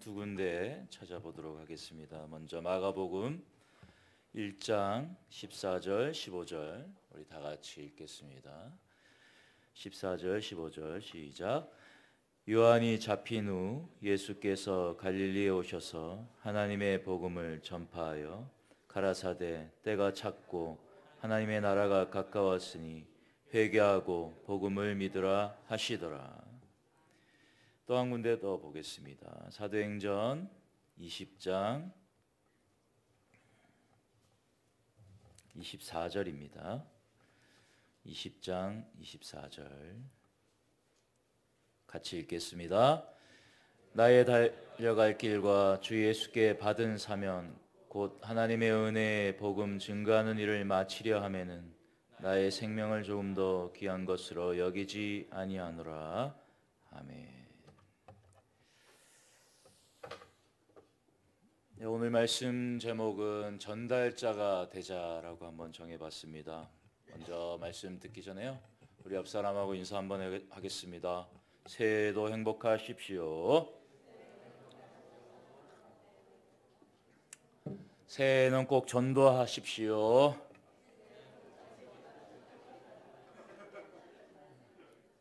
두 군데 찾아보도록 하겠습니다. 먼저 마가복음 1장 14절 15절 우리 다 같이 읽겠습니다. 14절 15절 시작. 요한이 잡힌 후 예수께서 갈릴리에 오셔서 하나님의 복음을 전파하여 가라사대 때가 찼고 하나님의 나라가 가까웠으니 회개하고 복음을 믿으라 하시더라. 또 한 군데 더 보겠습니다. 사도행전 20장 24절입니다. 20장 24절 같이 읽겠습니다. 나의 달려갈 길과 주 예수께 받은 사명 곧 하나님의 은혜의 복음 증거하는 일을 마치려 하면은 나의 생명을 조금 더 귀한 것으로 여기지 아니하노라. 아멘. 오늘 말씀 제목은 전달자가 되자라고 한번 정해봤습니다. 먼저 말씀 듣기 전에요, 우리 옆 사람하고 인사 한번 하겠습니다. 새해도 행복하십시오. 새해는 꼭 전도하십시오.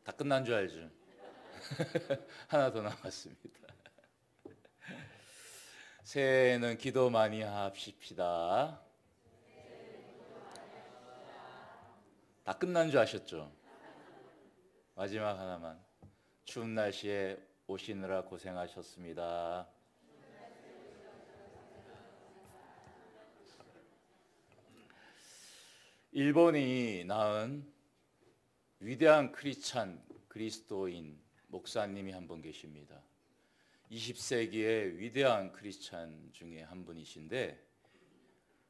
다 끝난 줄 알죠? 하나 더 남았습니다. 새해에는 기도 많이 합시다. 다 끝난 줄 아셨죠? 마지막 하나만. 추운 날씨에 오시느라 고생하셨습니다. 일본이 낳은 위대한 크리스찬 그리스도인 목사님이 한 분 계십니다. 20세기의 위대한 크리스찬 중에 한 분이신데,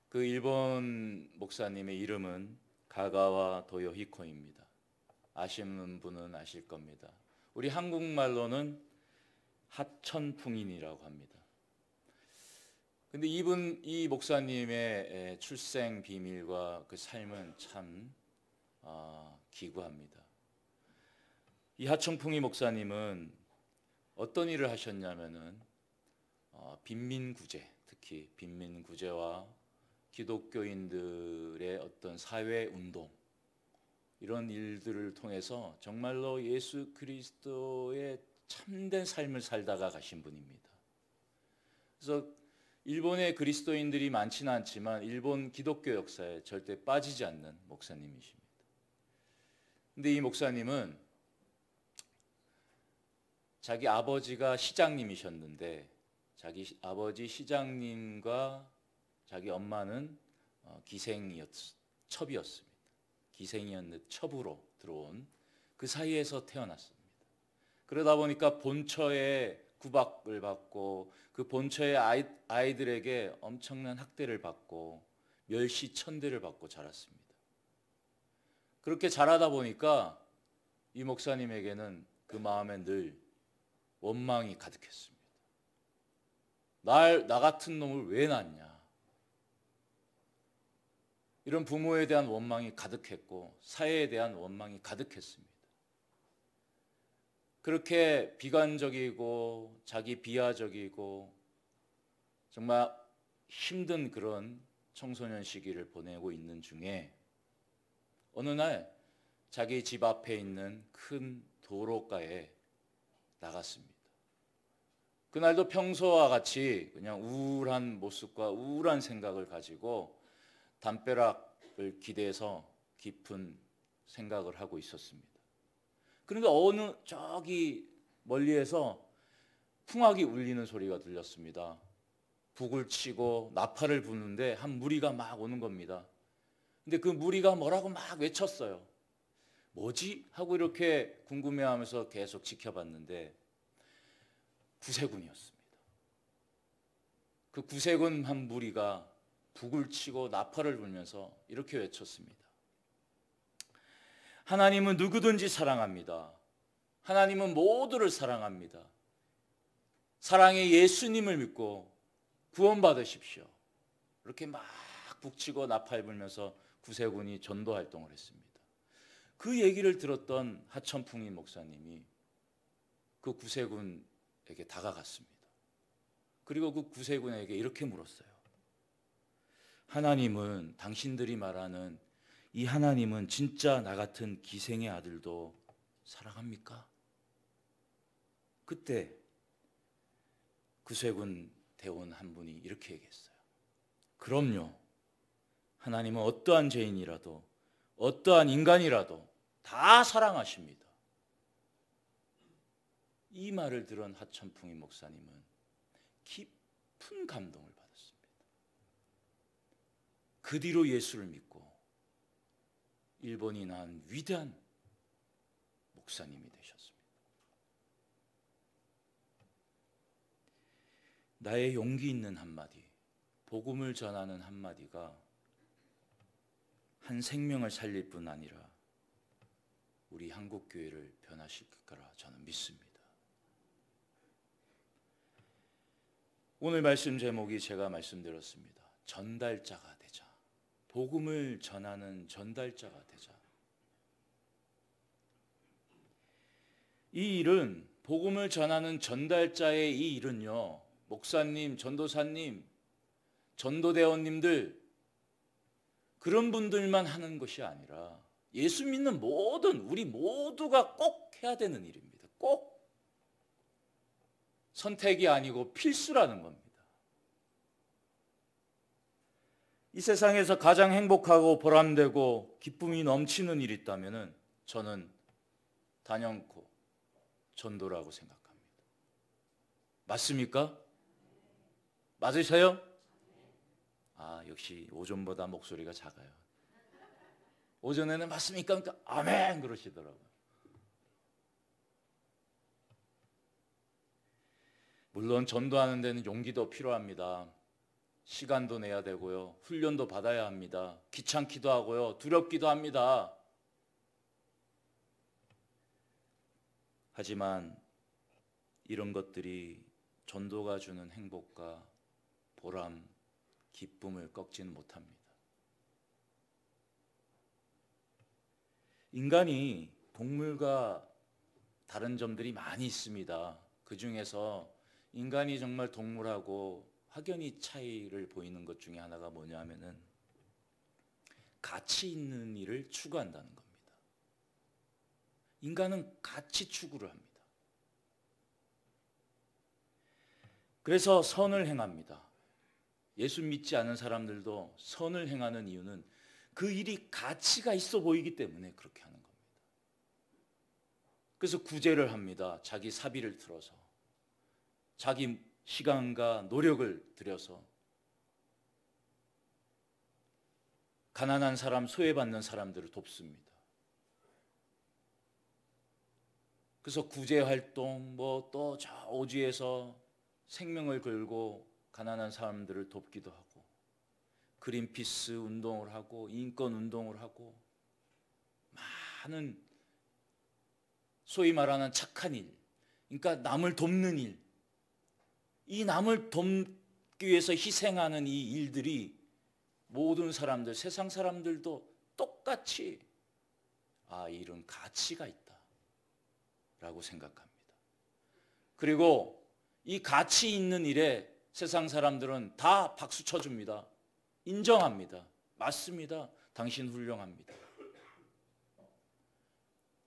그 일본 목사님의 이름은 가가와 도요히코입니다. 아시는 분은 아실 겁니다. 우리 한국말로는 하천풍인이라고 합니다. 근데 이 목사님의 출생 비밀과 그 삶은 참 기구합니다. 이 하천풍이 목사님은 어떤 일을 하셨냐면은 빈민구제, 특히 빈민구제와 기독교인들의 어떤 사회운동, 이런 일들을 통해서 정말로 예수 그리스도의 참된 삶을 살다가 가신 분입니다. 그래서 일본의 그리스도인들이 많지는 않지만 일본 기독교 역사에 절대 빠지지 않는 목사님이십니다. 근데 이 목사님은 자기 아버지가 시장님이셨는데, 자기 아버지 시장님과 자기 엄마는 첩이었습니다. 기생이었는데 첩으로 들어온 그 사이에서 태어났습니다. 그러다 보니까 본처에 구박을 받고 그 본처의 아이들에게 엄청난 학대를 받고 멸시천대를 받고 자랐습니다. 그렇게 자라다 보니까 이 목사님에게는 그 마음에 늘 원망이 가득했습니다. 나 같은 놈을 왜 낳냐, 이런 부모에 대한 원망이 가득했고 사회에 대한 원망이 가득했습니다. 그렇게 비관적이고 자기 비하적이고 정말 힘든 그런 청소년 시기를 보내고 있는 중에 어느 날 자기 집 앞에 있는 큰 도로가에 나갔습니다. 그날도 평소와 같이 그냥 우울한 모습과 우울한 생각을 가지고 담벼락을 기대서 깊은 생각을 하고 있었습니다. 그런데 어느 저기 멀리에서 풍악이 울리는 소리가 들렸습니다. 북을 치고 나팔을 부는데 한 무리가 막 오는 겁니다. 근데 그 무리가 뭐라고 막 외쳤어요. 뭐지? 하고 이렇게 궁금해하면서 계속 지켜봤는데 구세군이었습니다. 그 구세군 한 무리가 북을 치고 나팔을 불면서 이렇게 외쳤습니다. 하나님은 누구든지 사랑합니다. 하나님은 모두를 사랑합니다. 사랑의 예수님을 믿고 구원받으십시오. 이렇게 막 북치고 나팔 불면서 구세군이 전도 활동을 했습니다. 그 얘기를 들었던 하천풍인 목사님이 그 구세군에게 다가갔습니다. 그리고 그 구세군에게 이렇게 물었어요. 하나님은, 당신들이 말하는 이 하나님은 진짜 나 같은 기생의 아들도 사랑합니까? 그때 구세군 대원 한 분이 이렇게 얘기했어요. 그럼요. 하나님은 어떠한 죄인이라도 어떠한 인간이라도 다 사랑하십니다. 이 말을 들은 하천풍이 목사님은 깊은 감동을 받았습니다. 그 뒤로 예수를 믿고 일본이 낳은 위대한 목사님이 되셨습니다. 나의 용기 있는 한마디, 복음을 전하는 한마디가 한 생명을 살릴 뿐 아니라 우리 한국교회를 변화시킬 거라 저는 믿습니다. 오늘 말씀 제목이 제가 말씀드렸습니다. 전달자가 되자. 복음을 전하는 전달자가 되자. 이 일은, 복음을 전하는 전달자의 이 일은요, 목사님, 전도사님, 전도대원님들 그런 분들만 하는 것이 아니라 예수 믿는 모든 우리 모두가 꼭 해야 되는 일입니다. 꼭. 선택이 아니고 필수라는 겁니다. 이 세상에서 가장 행복하고 보람되고 기쁨이 넘치는 일이 있다면 저는 단연코 전도라고 생각합니다. 맞습니까? 맞으세요? 아, 역시 오전보다 목소리가 작아요. 오전에는 맞습니까? 그러니까 아멘 그러시더라고요. 물론 전도하는 데는 용기도 필요합니다. 시간도 내야 되고요. 훈련도 받아야 합니다. 귀찮기도 하고요. 두렵기도 합니다. 하지만 이런 것들이 전도가 주는 행복과 보람, 기쁨을 꺾지는 못합니다. 인간이 동물과 다른 점들이 많이 있습니다. 그 중에서 인간이 정말 동물하고 확연히 차이를 보이는 것 중에 하나가 뭐냐면은 가치 있는 일을 추구한다는 겁니다. 인간은 가치 추구를 합니다. 그래서 선을 행합니다. 예수 믿지 않은 사람들도 선을 행하는 이유는 그 일이 가치가 있어 보이기 때문에 그렇게 하는 겁니다. 그래서 구제를 합니다. 자기 사비를 틀어서, 자기 시간과 노력을 들여서 가난한 사람, 소외받는 사람들을 돕습니다. 그래서 구제 활동, 또 저 오지에서 생명을 걸고 가난한 사람들을 돕기도 하고, 그린피스 운동을 하고, 인권 운동을 하고, 많은 소위 말하는 착한 일, 그러니까 남을 돕는 일, 이 남을 돕기 위해서 희생하는 이 일들이 모든 사람들, 세상 사람들도 똑같이 이 일은 가치가 있다 라고 생각합니다. 그리고 이 가치 있는 일에 세상 사람들은 다 박수 쳐줍니다. 인정합니다. 맞습니다. 당신 훌륭합니다.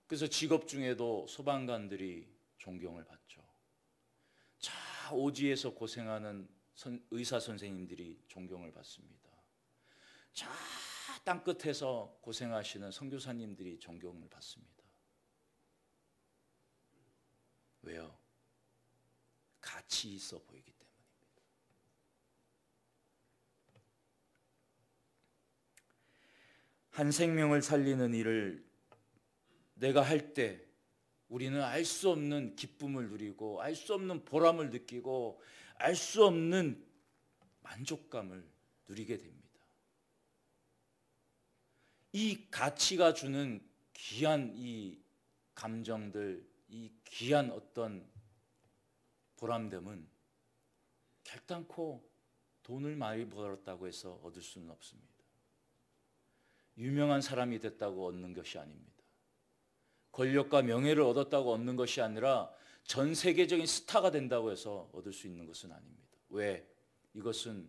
그래서 직업 중에도 소방관들이 존경을 받죠. 자, 오지에서 고생하는 의사 선생님들이 존경을 받습니다. 자, 땅끝에서 고생하시는 선교사님들이 존경을 받습니다. 왜요? 가치 있어 보이기 때문입니다. 한 생명을 살리는 일을 내가 할 때 우리는 알 수 없는 기쁨을 누리고, 알 수 없는 보람을 느끼고, 알 수 없는 만족감을 누리게 됩니다. 이 가치가 주는 귀한 이 감정들, 이 귀한 어떤 보람됨은 결단코 돈을 많이 벌었다고 해서 얻을 수는 없습니다. 유명한 사람이 됐다고 얻는 것이 아닙니다. 권력과 명예를 얻었다고 얻는 것이 아니라 전 세계적인 스타가 된다고 해서 얻을 수 있는 것은 아닙니다. 왜? 이것은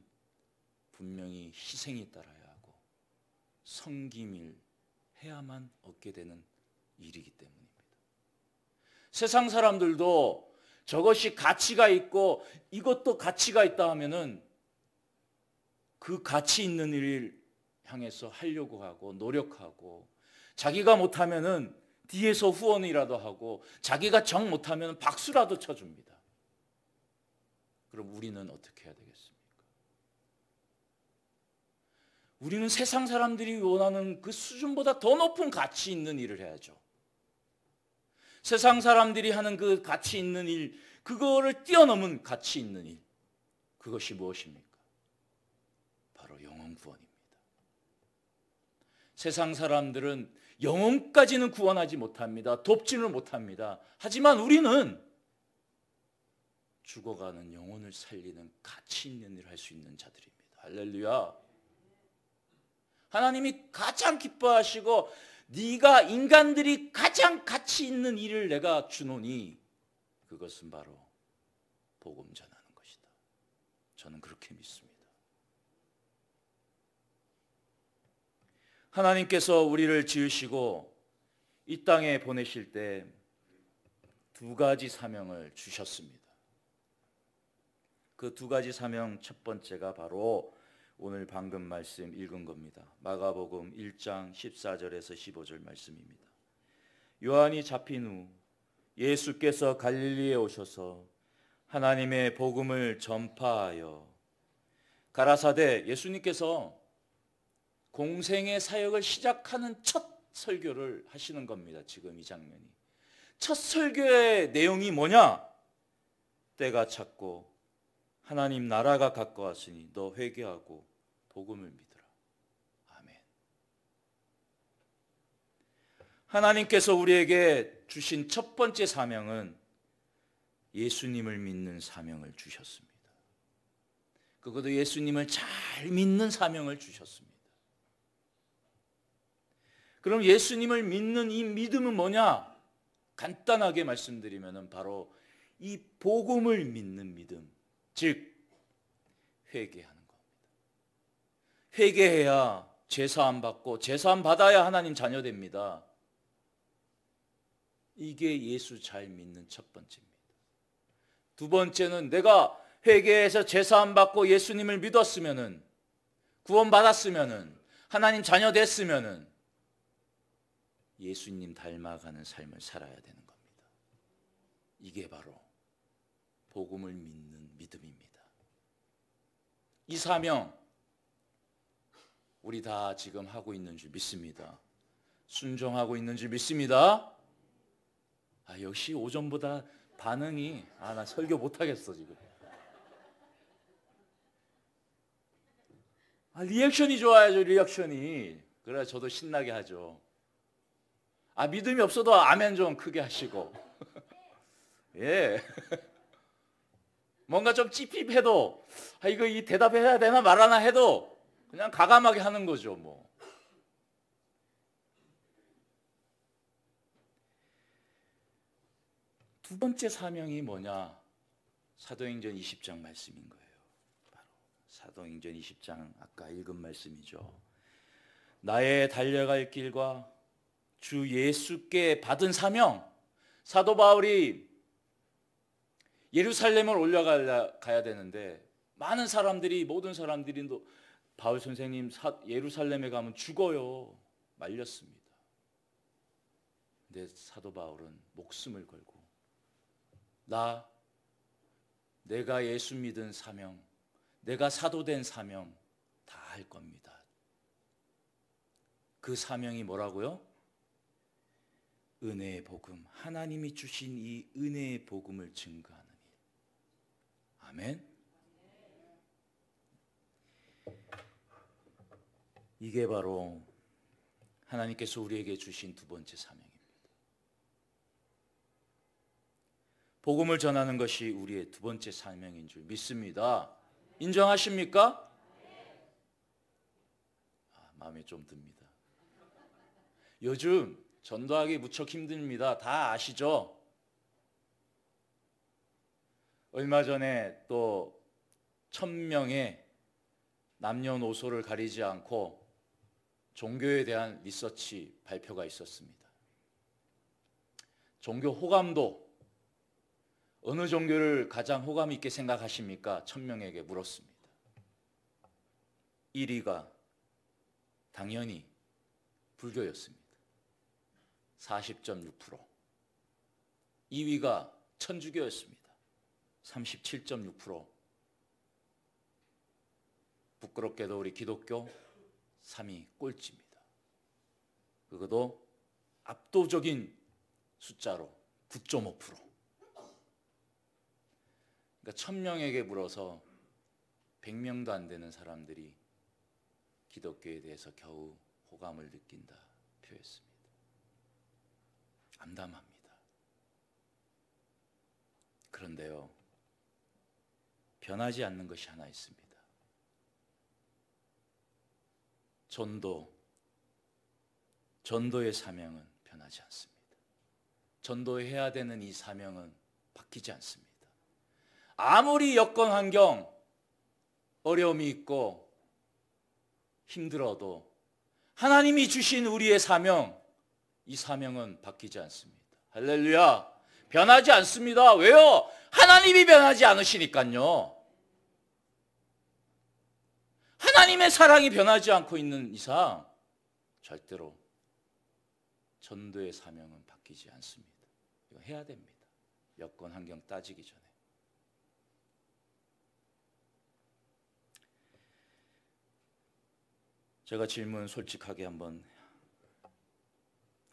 분명히 희생이 따라야 하고 섬김을 해야만 얻게 되는 일이기 때문입니다. 세상 사람들도 저것이 가치가 있고 이것도 가치가 있다 하면은 그 가치 있는 일을 향해서 하려고 하고 노력하고, 자기가 못하면은 뒤에서 후원이라도 하고, 자기가 정 못하면 박수라도 쳐줍니다. 그럼 우리는 어떻게 해야 되겠습니까? 우리는 세상 사람들이 원하는 그 수준보다 더 높은 가치 있는 일을 해야죠. 세상 사람들이 하는 그 가치 있는 일, 그거를 뛰어넘은 가치 있는 일, 그것이 무엇입니까? 바로 영혼 구원입니다. 세상 사람들은 영혼까지는 구원하지 못합니다. 돕지는 못합니다. 하지만 우리는 죽어가는 영혼을 살리는 가치 있는 일을 할 수 있는 자들입니다. 할렐루야. 하나님이 가장 기뻐하시고 네가 인간들이 가장 가치 있는 일을 내가 주노니 그것은 바로 복음 전하는 것이다. 저는 그렇게 믿습니다. 하나님께서 우리를 지으시고 이 땅에 보내실 때 두 가지 사명을 주셨습니다. 그 두 가지 사명, 첫 번째가 바로 오늘 방금 말씀 읽은 겁니다. 마가복음 1장 14절에서 15절 말씀입니다. 요한이 잡힌 후 예수께서 갈릴리에 오셔서 하나님의 복음을 전파하여 가라사대, 예수님께서 공생의 사역을 시작하는 첫 설교를 하시는 겁니다. 지금 이 장면이. 첫 설교의 내용이 뭐냐? 때가 찼고 하나님 나라가 가까웠으니 너 회개하고 복음을 믿으라. 아멘. 하나님께서 우리에게 주신 첫 번째 사명은 예수님을 믿는 사명을 주셨습니다. 그것도 예수님을 잘 믿는 사명을 주셨습니다. 그럼 예수님을 믿는 이 믿음은 뭐냐? 간단하게 말씀드리면 바로 이 복음을 믿는 믿음, 즉 회개하는 겁니다. 회개해야 제사함 받고 제사함 받아야 하나님 자녀 됩니다. 이게 예수 잘 믿는 첫 번째입니다. 두 번째는 내가 회개해서 제사함 받고 예수님을 믿었으면은, 구원 받았으면은, 하나님 자녀 됐으면은 예수님 닮아가는 삶을 살아야 되는 겁니다. 이게 바로 복음을 믿는 믿음입니다. 이 사명 우리 다 지금 하고 있는 줄 믿습니다. 순종하고 있는 줄 믿습니다. 역시 오전보다 반응이, 나 설교 못하겠어 지금. 리액션이 좋아야죠. 리액션이. 그래야 저도 신나게 하죠. 믿음이 없어도 아멘 좀 크게 하시고. 예. 뭔가 좀 찝찝해도 이거 이 대답해야 되나 말하나 해도 그냥 가감하게 하는 거죠, 뭐. 두 번째 사명이 뭐냐? 사도행전 20장 말씀인 거예요. 바로 사도행전 20장 아까 읽은 말씀이죠. 나의 달려갈 길과 주 예수께 받은 사명. 사도 바울이 예루살렘을 올라가야 되는데 많은 사람들이, 모든 사람들이 바울 선생님 예루살렘에 가면 죽어요 말렸습니다. 근데 사도 바울은 목숨을 걸고 내가 예수 믿은 사명, 내가 사도된 사명 다 할 겁니다. 그 사명이 뭐라고요? 은혜의 복음, 하나님이 주신 이 은혜의 복음을 증거하는 일. 아멘. 이게 바로 하나님께서 우리에게 주신 두 번째 사명입니다. 복음을 전하는 것이 우리의 두 번째 사명인 줄 믿습니다. 인정하십니까? 마음에 좀 듭니다. 요즘 전도하기 무척 힘듭니다. 다 아시죠? 얼마 전에 또 1000명의 남녀노소를 가리지 않고 종교에 대한 리서치 발표가 있었습니다. 종교 호감도 어느 종교를 가장 호감 있게 생각하십니까? 1000명에게 물었습니다. 1위가 당연히 불교였습니다. 40.6%. 2위가 천주교였습니다. 37.6%. 부끄럽게도 우리 기독교 3위 꼴찌입니다. 그것도 압도적인 숫자로 9.5%. 그러니까 1000명에게 물어서 100명도 안 되는 사람들이 기독교에 대해서 겨우 호감을 느낀다 표했습니다. 암담합니다. 그런데요, 변하지 않는 것이 하나 있습니다. 전도의 사명은 변하지 않습니다. 전도해야 되는 이 사명은 바뀌지 않습니다. 아무리 여건 환경 어려움이 있고 힘들어도 하나님이 주신 우리의 사명, 이 사명은 바뀌지 않습니다. 할렐루야. 변하지 않습니다. 왜요? 하나님이 변하지 않으시니까요. 하나님의 사랑이 변하지 않고 있는 이상 절대로 전도의 사명은 바뀌지 않습니다. 이거 해야 됩니다. 여건 환경 따지기 전에. 제가 질문 솔직하게 한번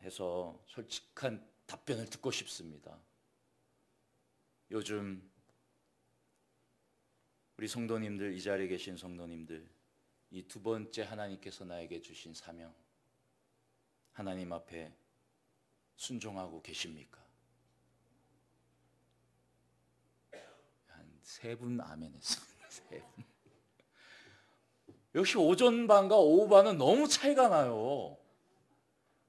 해서 솔직한 답변을 듣고 싶습니다. 요즘 우리 성도님들, 이 자리에 계신 성도님들, 이 두 번째 하나님께서 나에게 주신 사명, 하나님 앞에 순종하고 계십니까? 한 3분 아멘 했습니다. 3분. 역시 오전반과 오후반은 너무 차이가 나요.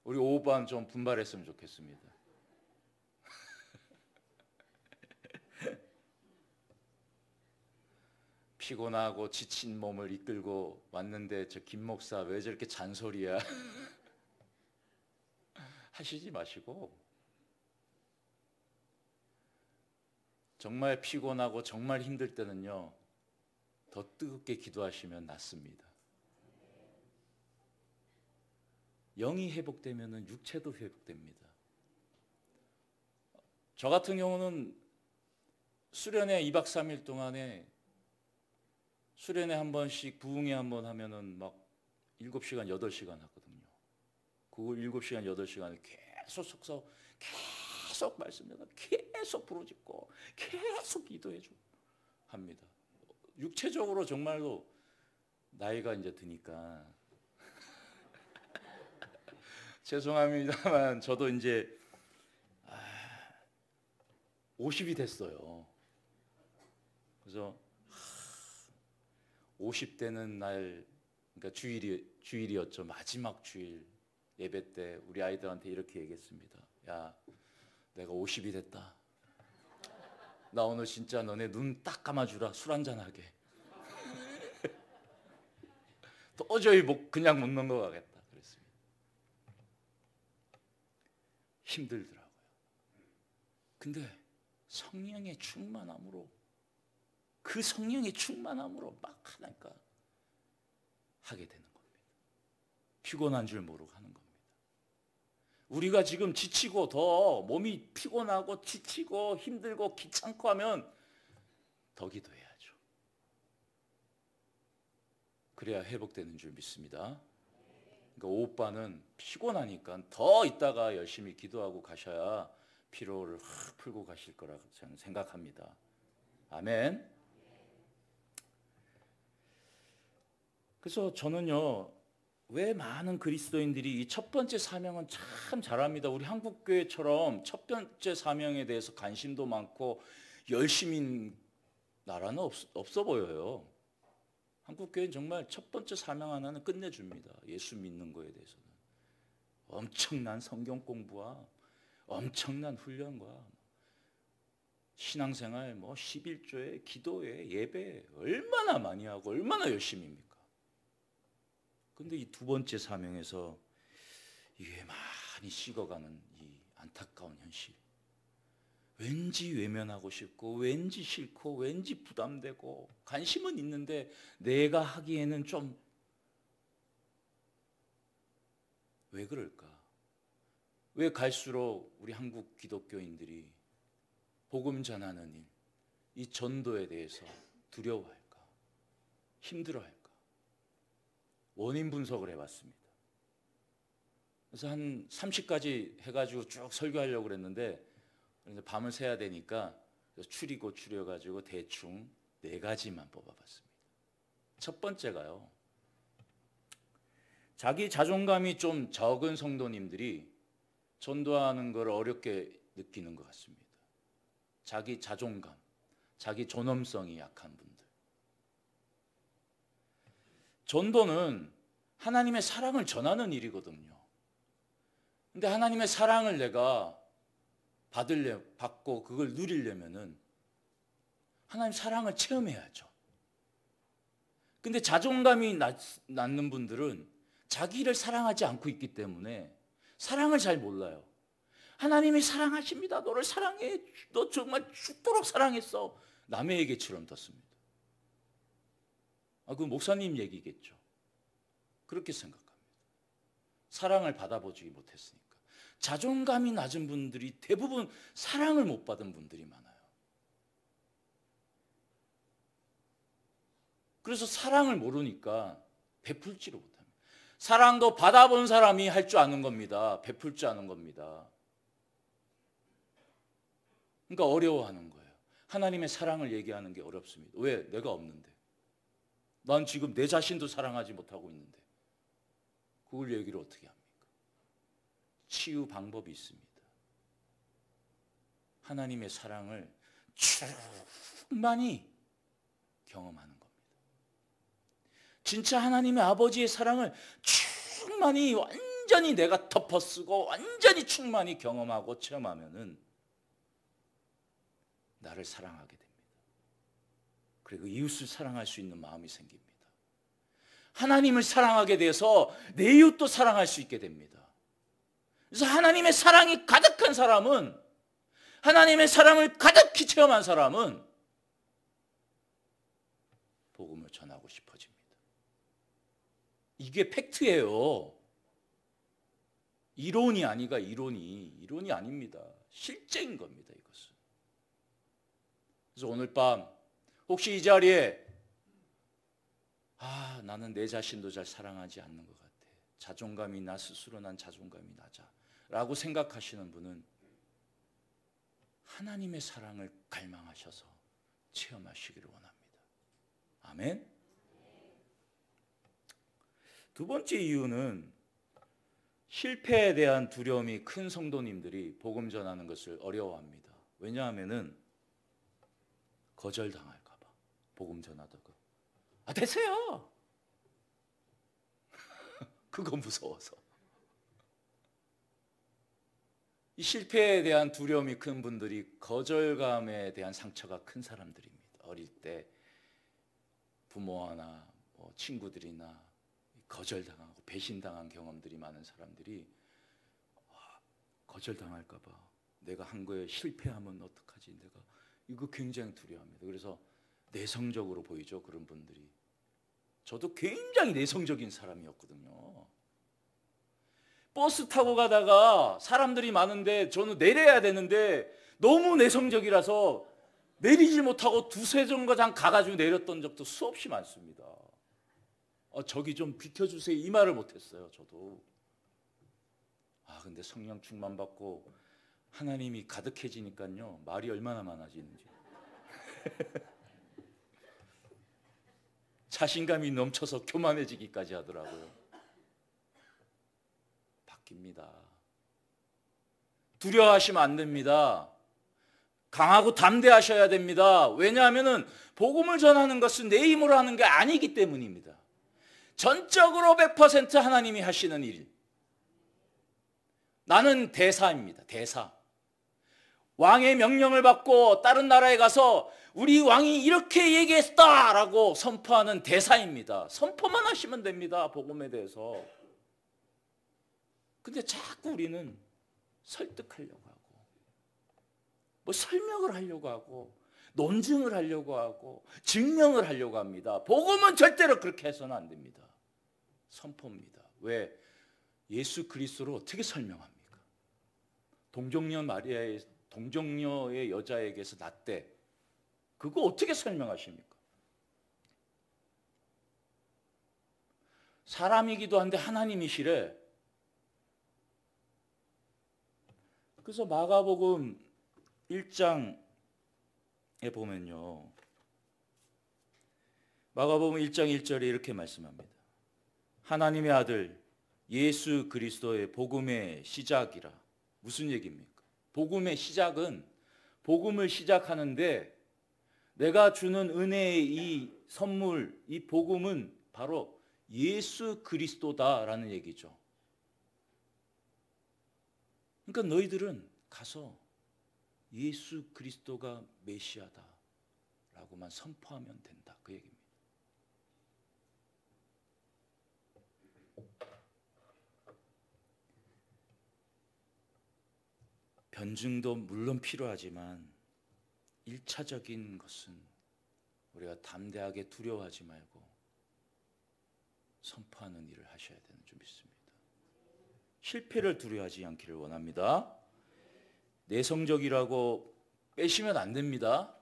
우리 오후반 좀 분발했으면 좋겠습니다. 피곤하고 지친 몸을 이끌고 왔는데 저 김 목사 왜 저렇게 잔소리야? 하시지 마시고, 정말 피곤하고 정말 힘들 때는요, 더 뜨겁게 기도하시면 낫습니다. 영이 회복되면 육체도 회복됩니다. 저 같은 경우는 수련회 2박 3일 동안에 수련회 한 번씩 부흥회 한 번 하면은 막 7시간, 8시간 하거든요. 그 7시간, 8시간을 계속 속서 계속 말씀드려, 계속 부르짖고 계속 기도해주고 합니다. 육체적으로 정말로 나이가 이제 드니까 죄송합니다만 저도 이제 50이 됐어요. 그래서 50되는 날, 그러니까 주일이었죠. 마지막 주일 예배 때 우리 아이들한테 이렇게 얘기했습니다. 야, 내가 50이 됐다. 나 오늘 진짜 너네 눈 딱 감아주라. 술 한잔 하게. 도저히 그냥 못 넘어가겠다 그랬습니다. 힘들더라고요. 근데 성령의 충만함으로, 그 성령의 충만함으로 막 하니까 하게 되는 겁니다. 피곤한 줄 모르고 하는 겁니다. 우리가 지금 지치고 더 몸이 피곤하고 지치고 힘들고 귀찮고 하면 더 기도해야죠. 그래야 회복되는 줄 믿습니다. 그러니까 오빠는 피곤하니까 더 있다가 열심히 기도하고 가셔야 피로를 확 풀고 가실 거라고 저는 생각합니다. 아멘. 그래서 저는요, 왜 많은 그리스도인들이 이 첫 번째 사명은 참 잘합니다. 우리 한국교회처럼 첫 번째 사명에 대해서 관심도 많고 열심인 나라는 없어 보여요. 한국교회는 정말 첫 번째 사명 하나는 끝내줍니다. 예수 믿는 거에 대해서는. 엄청난 성경 공부와 엄청난 훈련과 신앙생활 11조에 기도에 예배 얼마나 많이 하고 얼마나 열심입니까? 근데 이 두 번째 사명에서 이게 많이 식어가는 이 안타까운 현실. 왠지 외면하고 싶고 왠지 싫고 왠지 부담되고 관심은 있는데 내가 하기에는 좀 왜 그럴까? 왜 갈수록 우리 한국 기독교인들이 복음 전하는 일, 이 전도에 대해서 두려워할까? 힘들어할까? 원인 분석을 해봤습니다. 그래서 한 30가지 해가지고 쭉 설교하려고 그랬는데 밤을 새야 되니까 추리고 추려가지고 대충 4가지만 뽑아봤습니다. 첫 번째가요, 자기 자존감이 좀 적은 성도님들이 전도하는 걸 어렵게 느끼는 것 같습니다. 자기 자존감, 자기 존엄성이 약한 분들. 전도는 하나님의 사랑을 전하는 일이거든요. 근데 하나님의 사랑을 내가 받고 그걸 누리려면은 하나님 사랑을 체험해야죠. 근데 자존감이 낮는 분들은 자기를 사랑하지 않고 있기 때문에 사랑을 잘 몰라요. 하나님이 사랑하십니다. 너를 사랑해. 너 정말 죽도록 사랑했어. 남의 얘기처럼 듣습니다. 그 목사님 얘기겠죠. 그렇게 생각합니다. 사랑을 받아보지 못했으니까. 자존감이 낮은 분들이 대부분 사랑을 못 받은 분들이 많아요. 그래서 사랑을 모르니까 베풀지를 못합니다. 사랑도 받아본 사람이 할 줄 아는 겁니다. 베풀 줄 아는 겁니다. 그러니까 어려워하는 거예요. 하나님의 사랑을 얘기하는 게 어렵습니다. 왜? 내가 없는데. 난 지금 내 자신도 사랑하지 못하고 있는데 그걸 얘기를 어떻게 합니까? 치유 방법이 있습니다. 하나님의 사랑을 충만히 경험하는 겁니다. 진짜 하나님의 아버지의 사랑을 충만히 완전히 내가 덮어쓰고 완전히 충만히 경험하고 체험하면은 나를 사랑하게 됩니다. 그리고 이웃을 사랑할 수 있는 마음이 생깁니다. 하나님을 사랑하게 돼서 내 이웃도 사랑할 수 있게 됩니다. 그래서 하나님의 사랑이 가득한 사람은, 하나님의 사랑을 가득히 체험한 사람은 복음을 전하고 싶어집니다. 이게 팩트예요. 이론이 아니가 이론이 아닙니다. 실제인 겁니다. 이것은. 그래서 오늘 밤 혹시 이 자리에 나는 내 자신도 잘 사랑하지 않는 것 같아. 자존감이 나 스스로 난 자존감이 낮아 라고 생각하시는 분은 하나님의 사랑을 갈망하셔서 체험하시기를 원합니다. 아멘. 두 번째 이유는 실패에 대한 두려움이 큰 성도님들이 복음 전하는 것을 어려워합니다. 왜냐하면은 거절당할까 봐. 복음 전하다가 됐어요. 그거 무서워서. 이 실패에 대한 두려움이 큰 분들이 거절감에 대한 상처가 큰 사람들입니다. 어릴 때 부모나 친구들이나 거절당하고 배신당한 경험들이 많은 사람들이 거절당할까 봐, 내가 한 거에 실패하면 어떡하지, 내가 이거 굉장히 두려워합니다. 그래서 내성적으로 보이죠, 그런 분들이. 저도 굉장히 내성적인 사람이었거든요. 버스 타고 가다가 사람들이 많은데 저는 내려야 되는데 너무 내성적이라서 내리질 못하고 두세 정거장 가가지고 내렸던 적도 수없이 많습니다. 저기 좀 비켜주세요 이 말을 못했어요. 저도. 근데 성령 충만 받고 하나님이 가득해지니까요, 말이 얼마나 많아지는지. 자신감이 넘쳐서 교만해지기까지 하더라고요. 바뀝니다. 두려워하시면 안 됩니다. 강하고 담대하셔야 됩니다. 왜냐하면 복음을 전하는 것은 내 힘으로 하는 게 아니기 때문입니다. 전적으로 100% 하나님이 하시는 일. 나는 대사입니다. 대사. 왕의 명령을 받고 다른 나라에 가서 우리 왕이 이렇게 얘기했다라고 선포하는 대사입니다. 선포만 하시면 됩니다. 복음에 대해서. 근데 자꾸 우리는 설득하려고 하고 뭐 설명을 하려고 하고 논증을 하려고 하고 증명을 하려고 합니다. 복음은 절대로 그렇게 해서는 안 됩니다. 선포입니다. 왜? 예수 그리스도를 어떻게 설명합니까? 동정녀의 여자에게서 났대. 그거 어떻게 설명하십니까? 사람이기도 한데 하나님이시래. 그래서 마가복음 1장에 보면요, 마가복음 1장 1절에 이렇게 말씀합니다. 하나님의 아들 예수 그리스도의 복음의 시작이라. 무슨 얘기입니까? 복음의 시작은, 복음을 시작하는데 내가 주는 은혜의 이 선물, 이 복음은 바로 예수 그리스도다라는 얘기죠. 그러니까 너희들은 가서 예수 그리스도가 메시아다라고만 선포하면 된다, 그 얘기입니다. 변증도 물론 필요하지만 1차적인 것은 우리가 담대하게 두려워하지 말고 선포하는 일을 하셔야 되는 줄 믿습니다. 실패를 두려워하지 않기를 원합니다. 내성적이라고 빼시면 안 됩니다.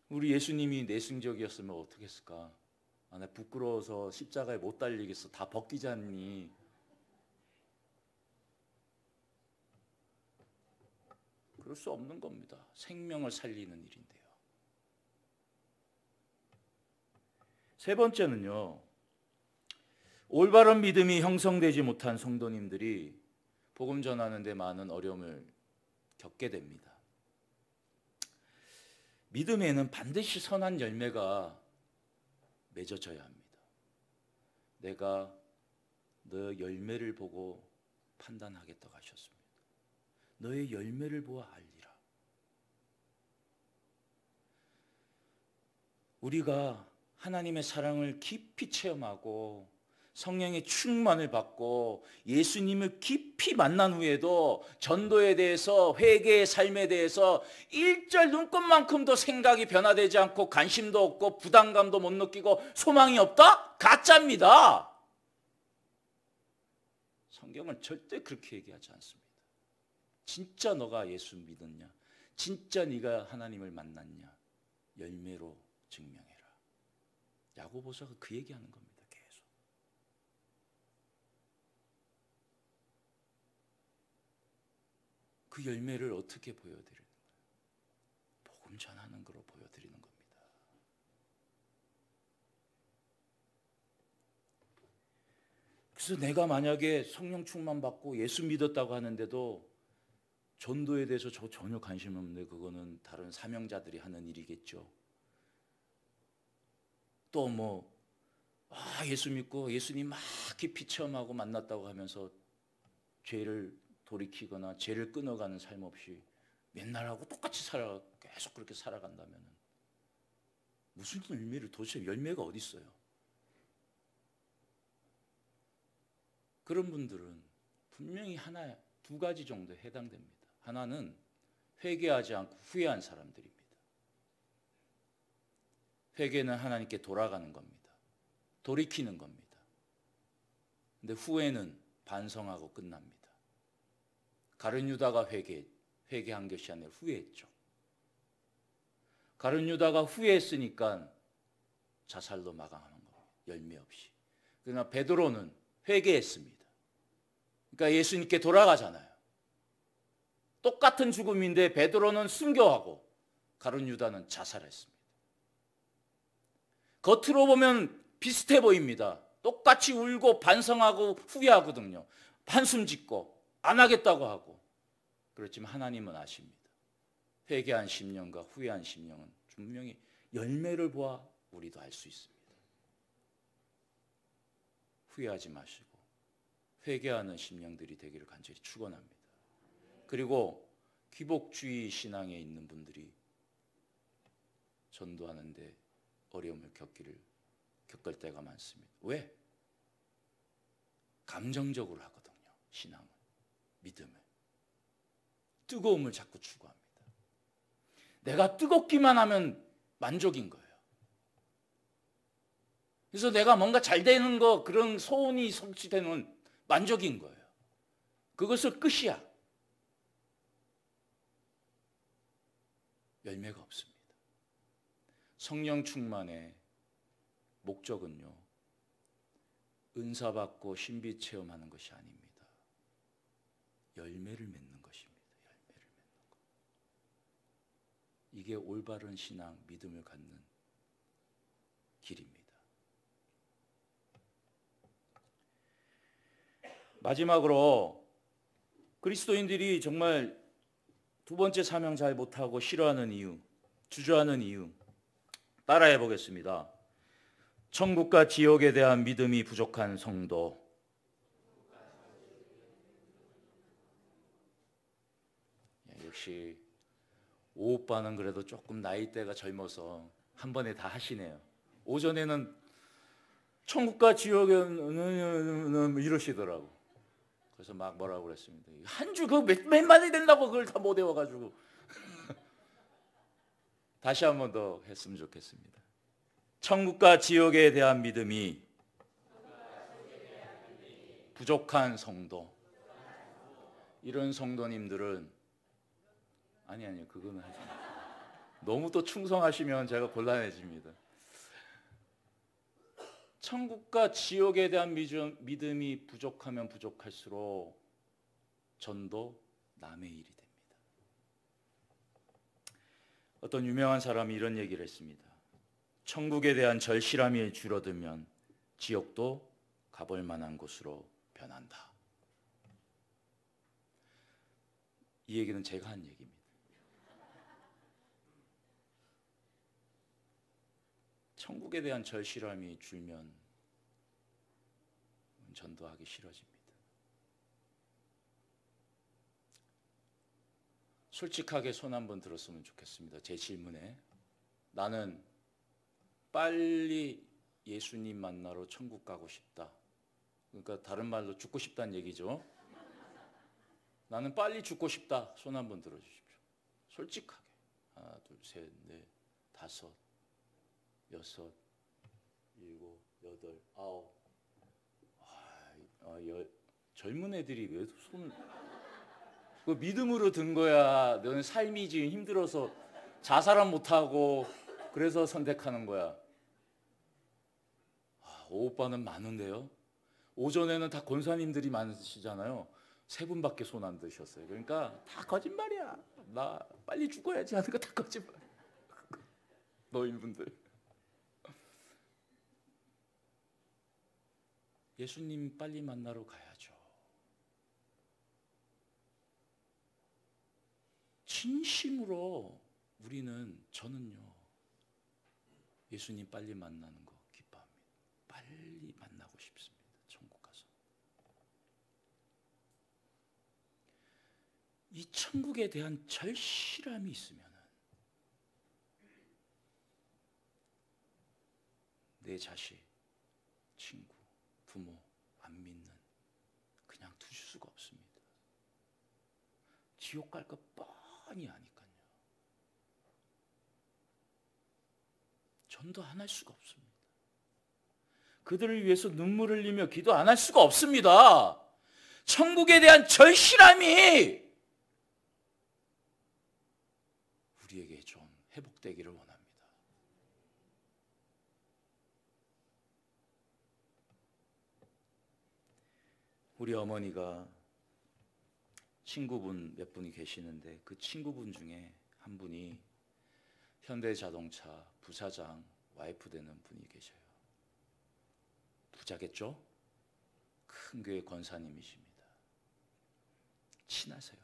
우리 예수님이 내성적이었으면 어떻게 했을까? 나 부끄러워서 십자가에 못 달리겠어. 다 벗기자니. 그럴 수 없는 겁니다. 생명을 살리는 일인데요. 세 번째는요, 올바른 믿음이 형성되지 못한 성도님들이 복음 전하는 데 많은 어려움을 겪게 됩니다. 믿음에는 반드시 선한 열매가 맺어져야 합니다. 내가 너 열매를 보고 판단하겠다고 하셨습니다. 너의 열매를 보아 알리라. 우리가 하나님의 사랑을 깊이 체험하고 성령의 충만을 받고 예수님을 깊이 만난 후에도 전도에 대해서, 회개의 삶에 대해서 일절 눈꽃만큼도 생각이 변화되지 않고 관심도 없고 부담감도 못 느끼고 소망이 없다? 가짜입니다. 성경은 절대 그렇게 얘기하지 않습니다. 진짜 너가 예수 믿었냐? 진짜 네가 하나님을 만났냐? 열매로 증명해라. 야고보서가 그 얘기하는 겁니다. 계속. 그 열매를 어떻게 보여드리는 거예요? 복음 전하는 거로 보여드리는 겁니다. 그래서 내가 만약에 성령 충만 받고 예수 믿었다고 하는데도 전도에 대해서 저 전혀 관심 없는데 그거는 다른 사명자들이 하는 일이겠죠. 또 예수 믿고 예수님 막 깊이 체험하고 만났다고 하면서 죄를 돌이키거나 죄를 끊어가는 삶 없이 맨날 하고 똑같이 계속 그렇게 살아간다면 무슨 열매를, 도대체 열매가 어디 있어요? 그런 분들은 분명히 두 가지 정도에 해당됩니다. 하나는 회개하지 않고 후회한 사람들입니다. 회개는 하나님께 돌아가는 겁니다. 돌이키는 겁니다. 근데 후회는 반성하고 끝납니다. 가룟 유다가 회개한 것이 아니라 후회했죠. 가룟 유다가 후회했으니까 자살로 마감하는 겁니다. 열매 없이. 그러나 베드로는 회개했습니다. 그러니까 예수님께 돌아가잖아요. 똑같은 죽음인데 베드로는 순교하고 가룟 유다는 자살했습니다. 겉으로 보면 비슷해 보입니다. 똑같이 울고 반성하고 후회하거든요. 한숨 짓고 안 하겠다고 하고. 그렇지만 하나님은 아십니다. 회개한 심령과 후회한 심령은 분명히 열매를 보아 우리도 알 수 있습니다. 후회하지 마시고 회개하는 심령들이 되기를 간절히 축원합니다. 그리고 귀복주의 신앙에 있는 분들이 전도하는데 어려움을 겪을 때가 많습니다. 왜? 감정적으로 하거든요. 신앙은, 믿음을. 뜨거움을 자꾸 추구합니다. 내가 뜨겁기만 하면 만족인 거예요. 그래서 내가 뭔가 잘 되는 거, 그런 소원이 성취되는 만족인 거예요. 그것을 끝이야. 열매가 없습니다. 성령 충만의 목적은요, 은사 받고 신비 체험하는 것이 아닙니다. 열매를 맺는 것입니다. 열매를 맺는 것. 이게 올바른 신앙, 믿음을 갖는 길입니다. 마지막으로 그리스도인들이 정말 두 번째 사명 잘 못하고 싫어하는 이유, 주저하는 이유 따라해 보겠습니다. 천국과 지옥에 대한 믿음이 부족한 성도. 역시 오 오빠는 그래도 조금 나이대가 젊어서 한 번에 다 하시네요. 오전에는 천국과 지옥에는 이러시더라고. 그래서 막 뭐라고 그랬습니다. 한 주 그 몇 마디 된다고 그걸 다 못 외워가지고. 다시 한 번 더 했으면 좋겠습니다. 천국과 지옥에 대한 믿음이 부족한 성도. 이런 성도님들은 아니요 그거는 하지 마세요. 너무 또 충성하시면 제가 곤란해집니다. 천국과 지옥에 대한 믿음이 부족하면 부족할수록 전도 남의 일이 됩니다. 어떤 유명한 사람이 이런 얘기를 했습니다. 천국에 대한 절실함이 줄어들면 지옥도 가볼 만한 곳으로 변한다. 이 얘기는 제가 한 얘기입니다. 천국에 대한 절실함이 줄면 전도하기 싫어집니다. 솔직하게 손 한번 들었으면 좋겠습니다. 제 질문에 나는 빨리 예수님 만나러 천국 가고 싶다. 그러니까 다른 말로 죽고 싶다는 얘기죠. 나는 빨리 죽고 싶다. 손 한번 들어주십시오. 솔직하게. 하나, 둘, 셋, 넷, 다섯, 여섯, 일곱, 여덟, 아홉. 젊은 애들이 왜 손을 그 믿음으로 든 거야. 너는 삶이 지금 힘들어서 자살은 못하고 그래서 선택하는 거야. 오 오빠는 많은데요. 오전에는 다 권사님들이 많으시잖아요. 세 분밖에 손 안 드셨어요. 그러니까 다 거짓말이야. 나 빨리 죽어야지 하는 거 다 거짓말. 너희분들. 예수님 빨리 만나러 가야죠. 진심으로 저는요 예수님 빨리 만나는 거 기뻐합니다. 빨리 만나고 싶습니다. 천국 가서. 이 천국에 대한 절실함이 있으면 내 자식, 친구, 부모 안 믿는 그냥 두실 수가 없습니다. 지옥 갈 거 뻔히 아니까요. 전도 안 할 수가 없습니다. 그들을 위해서 눈물을 흘리며 기도 안 할 수가 없습니다. 천국에 대한 절실함이 우리에게 좀 회복되기를 원합니다. 우리 어머니가 친구분 몇 분이 계시는데 그 친구분 중에 한 분이 현대자동차 부사장 와이프 되는 분이 계셔요. 부자겠죠? 큰 교회 권사님이십니다. 친하세요.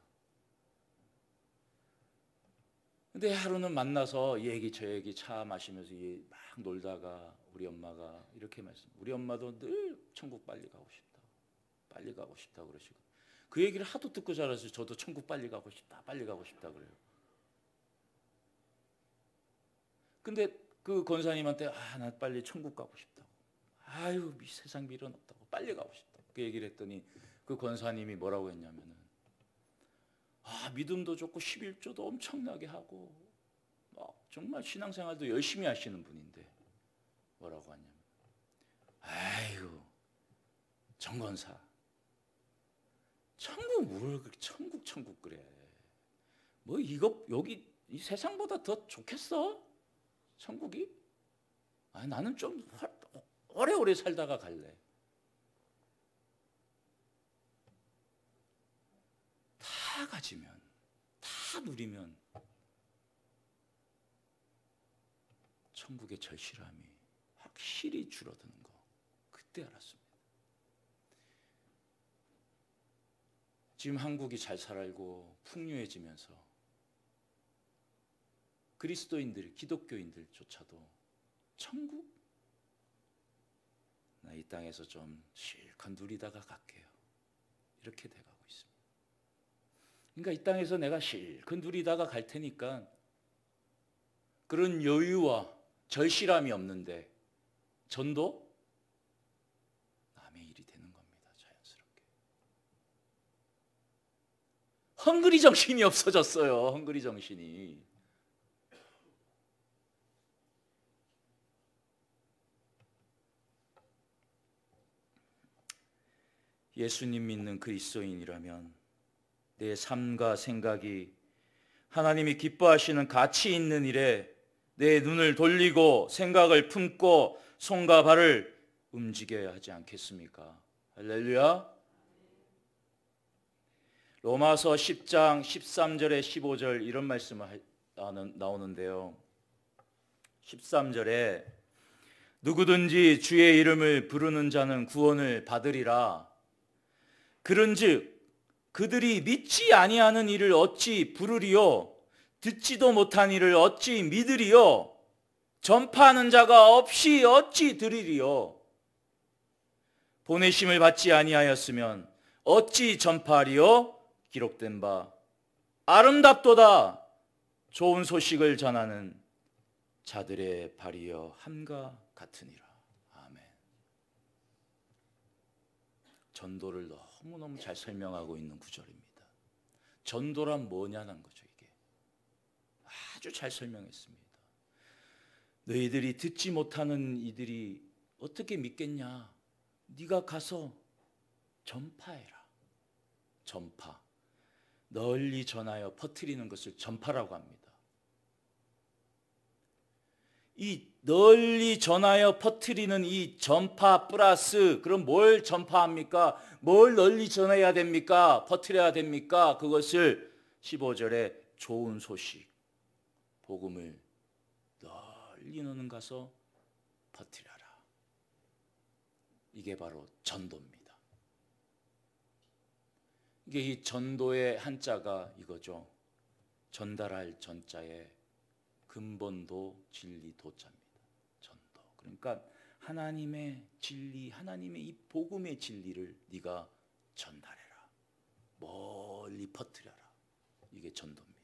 근데 하루는 만나서 이 얘기 저 얘기 차 마시면서 막 놀다가 우리 엄마가 이렇게 말씀. 우리 엄마도 늘 천국 빨리 가고 싶다. 빨리 가고 싶다 그러시고 그 얘기를 하도 듣고 자라서 저도 천국 빨리 가고 싶다, 빨리 가고 싶다 그래요. 근데 그 권사님한테 나 빨리 천국 가고 싶다고. 아유, 세상 미련 없다고. 빨리 가고 싶다고. 그 얘기를 했더니 그 권사님이 뭐라고 했냐면은 믿음도 좋고 11조도 엄청나게 하고 정말 신앙생활도 열심히 하시는 분인데 뭐라고 하냐면 아이고 정권사 천국 뭘 그렇게 천국 그래. 뭐 이거 여기 이 세상보다 더 좋겠어? 천국이? 나는 좀 오래오래 살다가 갈래. 다 가지면, 다 누리면 천국의 절실함이 확실히 줄어드는 거 그때 알았습니다. 지금 한국이 잘 살고 풍요해지면서 그리스도인들, 기독교인들조차도 천국? 나 이 땅에서 좀 실컷 누리다가 갈게요. 이렇게 돼가고 있습니다. 그러니까 이 땅에서 내가 실컷 누리다가 갈 테니까 그런 여유와 절실함이 없는데 전도? 남의 일이 되는 겁니다. 자연스럽게. 헝그리 정신이 없어졌어요. 헝그리 정신이. 예수님 믿는 그리스도인이라면 내 삶과 생각이 하나님이 기뻐하시는 가치 있는 일에 내 눈을 돌리고 생각을 품고 손과 발을 움직여야 하지 않겠습니까? 할렐루야. 로마서 10장 13절에 15절 이런 말씀을 나오는데요. 13절에 누구든지 주의 이름을 부르는 자는 구원을 받으리라. 그런즉 그들이 믿지 아니하는 이를 어찌 부르리요? 듣지도 못한 이를 어찌 믿으리요? 전파하는 자가 없이 어찌 들으리요? 보내심을 받지 아니하였으면 어찌 전파하리요? 기록된 바 아름답도다 좋은 소식을 전하는 자들의 발이여 함과 같으니라. 아멘. 전도를 너무너무 잘 설명하고 있는 구절입니다. 전도란 뭐냐는 거죠. 이게 아주 잘 설명했습니다. 너희들이 듣지 못하는 이들이 어떻게 믿겠냐? 네가 가서 전파해라. 전파. 널리 전하여 퍼뜨리는 것을 전파라고 합니다. 이 널리 전하여 퍼뜨리는 이 전파 플러스 그럼 뭘 전파합니까? 뭘 널리 전해야 됩니까? 퍼뜨려야 됩니까? 그것을 15절에 좋은 소식, 복음을 널리 너는 가서 퍼뜨려라. 이게 바로 전도입니다. 이게 이 전도의 한자가 이거죠. 전달할 전자에 근본도 진리 도자입니다. 전도. 그러니까 하나님의 진리, 하나님의 이 복음의 진리를 네가 전달해라. 멀리 퍼뜨려라. 이게 전도입니다.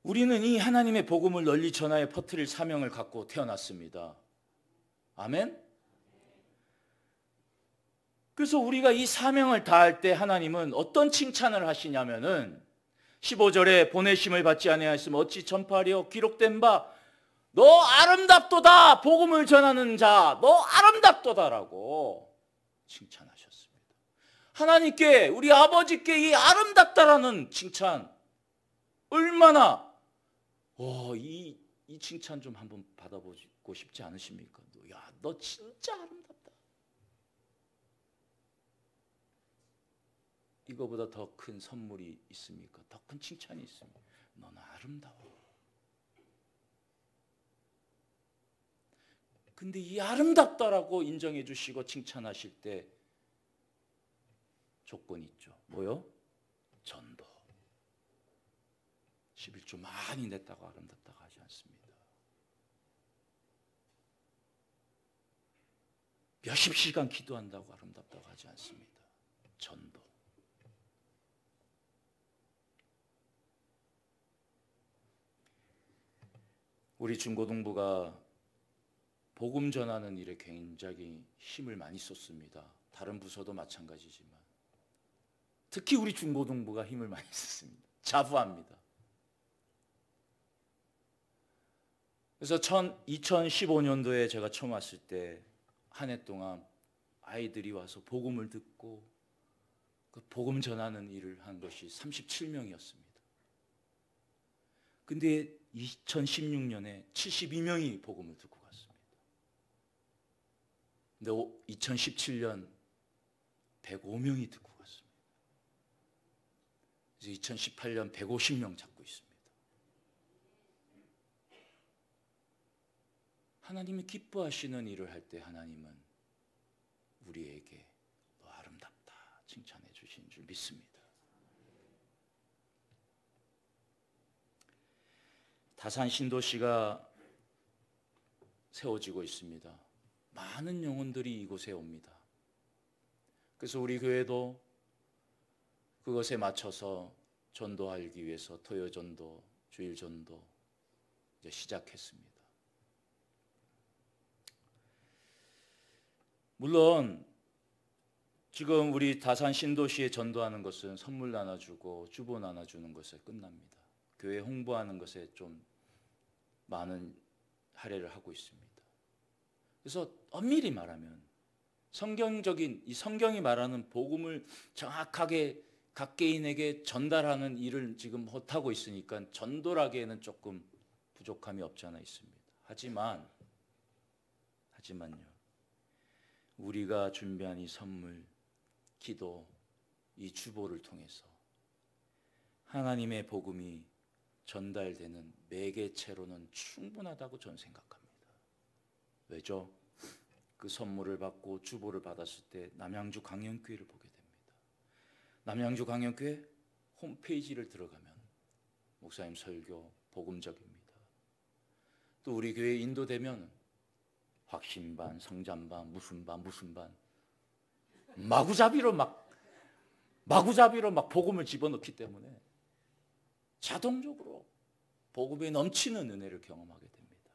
우리는 이 하나님의 복음을 널리 전하여 퍼뜨릴 사명을 갖고 태어났습니다. 아멘? 그래서 우리가 이 사명을 다할 때 하나님은 어떤 칭찬을 하시냐면은 15절에 보내심을 받지 아니하였으면 어찌 전파하리요? 기록된 바 너 아름답도다. 복음을 전하는 자 너 아름답도다라고 칭찬하셨습니다. 하나님께 우리 아버지께 이 아름답다라는 칭찬 얼마나 이 칭찬 좀 한번 받아보고 싶지 않으십니까? 야, 너 진짜 아름답다. 이거보다 더 큰 선물이 있습니까? 더 큰 칭찬이 있습니까? 너는 아름다워. 근데 이 아름답다라고 인정해 주시고 칭찬하실 때 조건이 있죠. 뭐요? 전도. 11조 많이 냈다고 아름답다고 하지 않습니다. 몇십 시간 기도한다고 아름답다고 하지 않습니다. 전도. 우리 중고등부가 복음 전하는 일에 굉장히 힘을 많이 썼습니다. 다른 부서도 마찬가지지만 특히 우리 중고등부가 힘을 많이 썼습니다. 자부합니다. 그래서 2015년도에 제가 처음 왔을 때 한 해 동안 아이들이 와서 복음을 듣고 그 복음 전하는 일을 한 것이 37명이었습니다. 근데 2016년에 72명이 복음을 듣고 갔습니다. 근데 2017년 105명이 듣고 갔습니다. 그래서 2018년 150명 잡고 있습니다. 하나님이 기뻐하시는 일을 할 때 하나님은 우리에게 너 아름답다 칭찬해 주신 줄 믿습니다. 다산 신도시가 세워지고 있습니다. 많은 영혼들이 이곳에 옵니다. 그래서 우리 교회도 그것에 맞춰서 전도하기 위해서 토요전도, 주일전도 이제 시작했습니다. 물론 지금 우리 다산 신도시에 전도하는 것은 선물 나눠주고 주보 나눠주는 것에 끝납니다. 교회 홍보하는 것에 좀 많은 할애를 하고 있습니다. 그래서 엄밀히 말하면 성경적인 이 성경이 말하는 복음을 정확하게 각 개인에게 전달하는 일을 지금 못하고 있으니까 전도라기에는 조금 부족함이 없지 않아 있습니다. 하지만요. 우리가 준비한 이 선물, 기도, 이 주보를 통해서 하나님의 복음이 전달되는 매개체로는 충분하다고 저는 생각합니다. 왜죠? 그 선물을 받고 주보를 받았을 때 남양주 강영교회를 보게 됩니다. 남양주 강영교회 홈페이지를 들어가면 목사님 설교 복음적입니다. 또 우리 교회 인도되면 확신반, 성장반, 무슨 반 마구잡이로 막 복음을 집어넣기 때문에 자동적으로 복음에 넘치는 은혜를 경험하게 됩니다.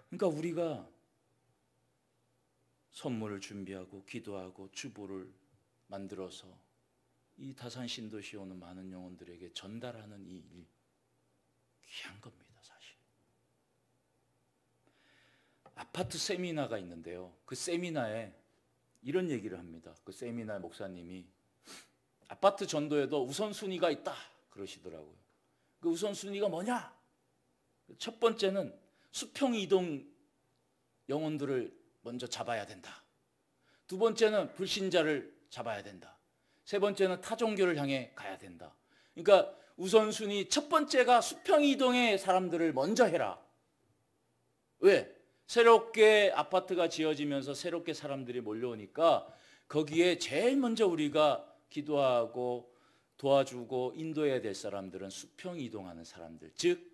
그러니까 우리가 선물을 준비하고 기도하고 주보를 만들어서 이 다산 신도시에 오는 많은 영혼들에게 전달하는 이 일 귀한 겁니다. 사실 아파트 세미나가 있는데요. 그 세미나에 이런 얘기를 합니다. 그 세미나 목사님이 아파트 전도에도 우선순위가 있다 그러시더라고요. 그 우선순위가 뭐냐? 첫 번째는 수평이동 영혼들을 먼저 잡아야 된다. 두 번째는 불신자를 잡아야 된다. 세 번째는 타종교를 향해 가야 된다. 그러니까 우선순위 첫 번째가 수평이동의 사람들을 먼저 해라. 왜? 새롭게 아파트가 지어지면서 새롭게 사람들이 몰려오니까 거기에 제일 먼저 우리가 기도하고 도와주고 인도해야 될 사람들은 수평 이동하는 사람들, 즉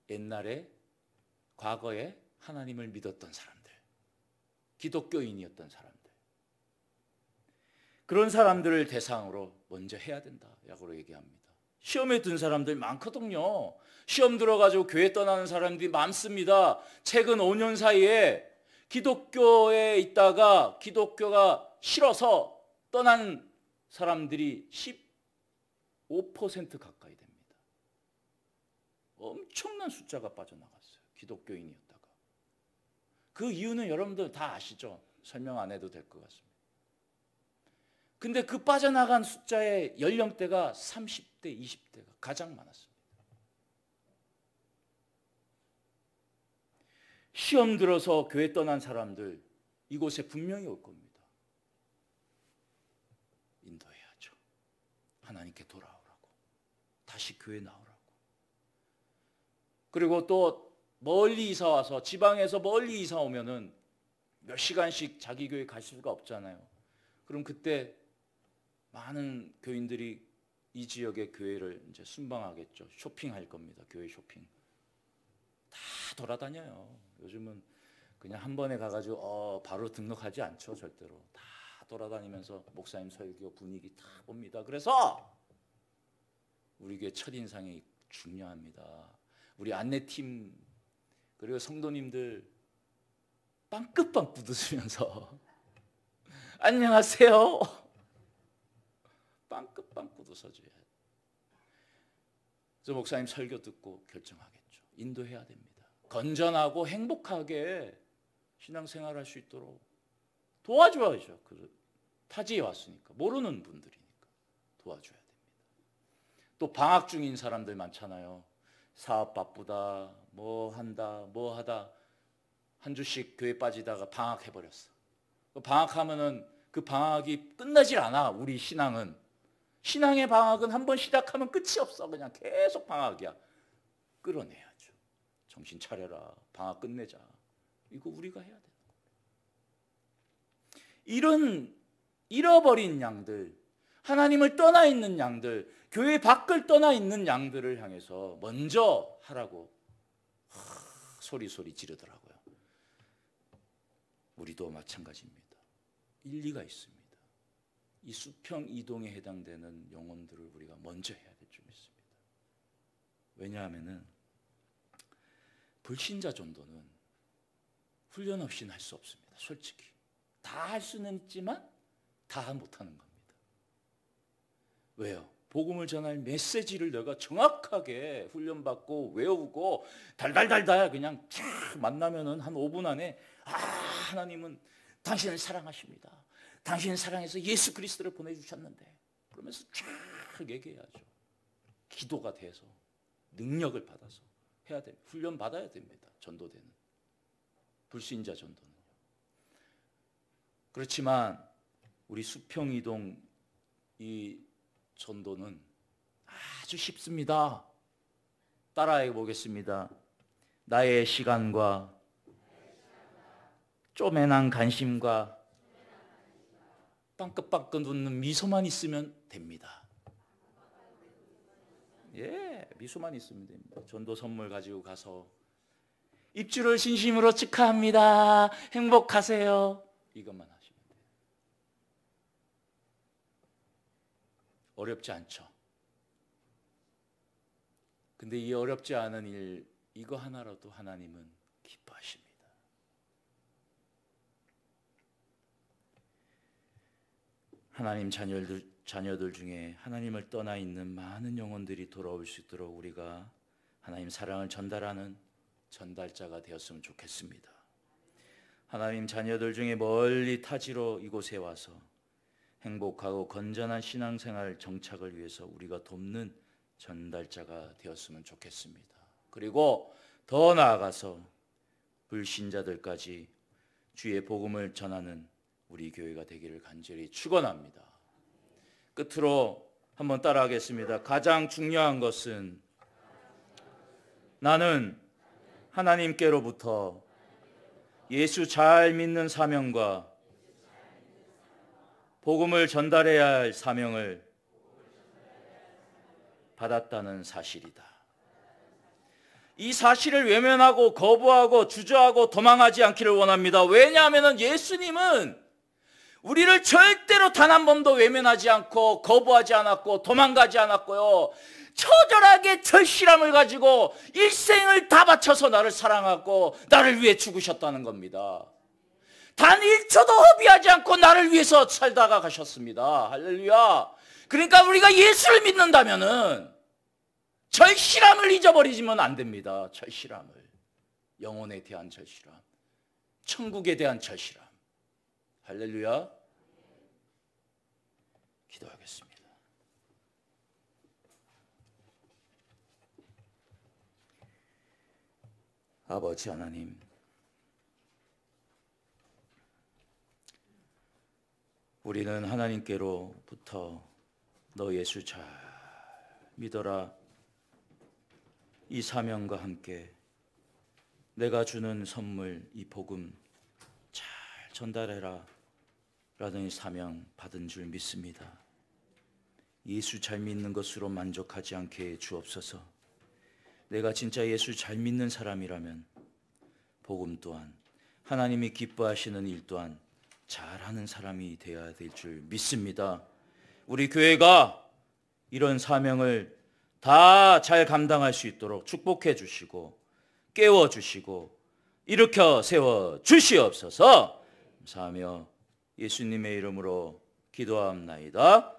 옛날에 과거에 하나님을 믿었던 사람들, 기독교인이었던 사람들, 그런 사람들을 대상으로 먼저 해야 된다라고 얘기합니다. 시험에 든 사람들 많거든요. 시험 들어가지고 교회 떠나는 사람들이 많습니다. 최근 5년 사이에 기독교에 있다가 기독교가 싫어서 떠난 사람들이 15% 가까이 됩니다. 엄청난 숫자가 빠져나갔어요. 기독교인이었다가. 그 이유는 여러분들 다 아시죠? 설명 안 해도 될 것 같습니다. 근데 그 빠져나간 숫자의 연령대가 30대, 20대가 가장 많았습니다. 시험 들어서 교회 떠난 사람들 이곳에 분명히 올 겁니다. 인도해야죠. 하나님께 돌아오라고. 다시 교회 나오라고. 그리고 또 멀리 이사 와서 지방에서 멀리 이사 오면은 몇 시간씩 자기 교회 갈 수가 없잖아요. 그럼 그때 많은 교인들이 이 지역의 교회를 이제 순방하겠죠. 쇼핑할 겁니다. 교회 쇼핑. 다 돌아다녀요. 요즘은 그냥 한 번에 가가지고 바로 등록하지 않죠. 절대로 다 돌아다니면서 목사님 설교 분위기 다 봅니다. 그래서 우리 교회 첫인상이 중요합니다. 우리 안내팀 그리고 성도님들 빵긋빵긋 웃으면서 안녕하세요 빵긋빵긋 웃어줘야 돼요. 저 목사님 설교 듣고 결정하겠죠. 인도해야 됩니다. 건전하고 행복하게 신앙생활할 수 있도록 도와줘야죠. 그 타지에 왔으니까 모르는 분들이니까 도와줘야 됩니다. 또 방학 중인 사람들 많잖아요. 사업 바쁘다, 뭐 한다, 뭐 하다 한 주씩 교회 빠지다가 방학해버렸어. 방학하면은 그 방학이 끝나질 않아. 우리 신앙은. 신앙의 방학은 한 번 시작하면 끝이 없어. 그냥 계속 방학이야. 끌어내야죠. 정신 차려라. 방학 끝내자. 이거 우리가 해야 돼. 이런 잃어버린 양들, 하나님을 떠나 있는 양들, 교회 밖을 떠나 있는 양들을 향해서 먼저 하라고 소리 지르더라고요. 우리도 마찬가지입니다. 일리가 있습니다. 이 수평 이동에 해당되는 영혼들을 우리가 먼저 해야 될 줄 믿습니다. 왜냐하면은 불신자 전도는 훈련 없이는 할 수 없습니다. 솔직히 다 할 수는 있지만 다 못하는 겁니다. 왜요? 복음을 전할 메시지를 내가 정확하게 훈련받고 외우고 달달달달 그냥 쫙 만나면은 한 5분 안에 하나님은 당신을 사랑하십니다. 당신을 사랑해서 예수 그리스도를 보내주셨는데 그러면서 쫙 얘기해야죠. 기도가 돼서 능력을 받아서 해야 됩니다. 훈련 받아야 됩니다. 전도되는 불신자 전도는요. 그렇지만 우리 수평이동 이 전도는 아주 쉽습니다. 따라해 보겠습니다. 나의 시간과 쪼매난 관심과 빵긋빵긋 웃는 미소만 있으면 됩니다. 예, 미소만 있으면 됩니다. 전도 선물 가지고 가서 입주를 진심으로 축하합니다. 행복하세요. 이것만 하시면 돼요. 어렵지 않죠. 근데 이 어렵지 않은 일 이거 하나라도 하나님은 기뻐하십니다. 하나님 자녀들 중에 하나님을 떠나 있는 많은 영혼들이 돌아올 수 있도록 우리가 하나님 사랑을 전달하는 전달자가 되었으면 좋겠습니다. 하나님 자녀들 중에 멀리 타지로 이곳에 와서 행복하고 건전한 신앙생활 정착을 위해서 우리가 돕는 전달자가 되었으면 좋겠습니다. 그리고 더 나아가서 불신자들까지 주의 복음을 전하는 우리 교회가 되기를 간절히 축원합니다. 끝으로 한번 따라하겠습니다. 가장 중요한 것은 나는 하나님께로부터 예수 잘 믿는 사명과 복음을 전달해야 할 사명을 받았다는 사실이다. 이 사실을 외면하고 거부하고 주저하고 도망하지 않기를 원합니다. 왜냐하면 예수님은 우리를 절대로 단 한 번도 외면하지 않고 거부하지 않았고 도망가지 않았고요. 처절하게 절실함을 가지고 일생을 다 바쳐서 나를 사랑하고 나를 위해 죽으셨다는 겁니다. 단 1초도 허비하지 않고 나를 위해서 살다가 가셨습니다. 할렐루야. 그러니까 우리가 예수를 믿는다면은 절실함을 잊어버리지면 안 됩니다. 절실함을. 영혼에 대한 절실함. 천국에 대한 절실함. 할렐루야. 기도하겠습니다. 아버지 하나님, 우리는 하나님께로부터 너 예수 잘 믿어라 이 사명과 함께 내가 주는 선물 이 복음 잘 전달해라 라는 이 사명 받은 줄 믿습니다. 예수 잘 믿는 것으로 만족하지 않게 해 주옵소서. 내가 진짜 예수 잘 믿는 사람이라면 복음 또한 하나님이 기뻐하시는 일 또한 잘하는 사람이 되어야 될 줄 믿습니다. 우리 교회가 이런 사명을 다 잘 감당할 수 있도록 축복해 주시고 깨워 주시고 일으켜 세워 주시옵소서. 감사하며 예수님의 이름으로 기도하옵나이다.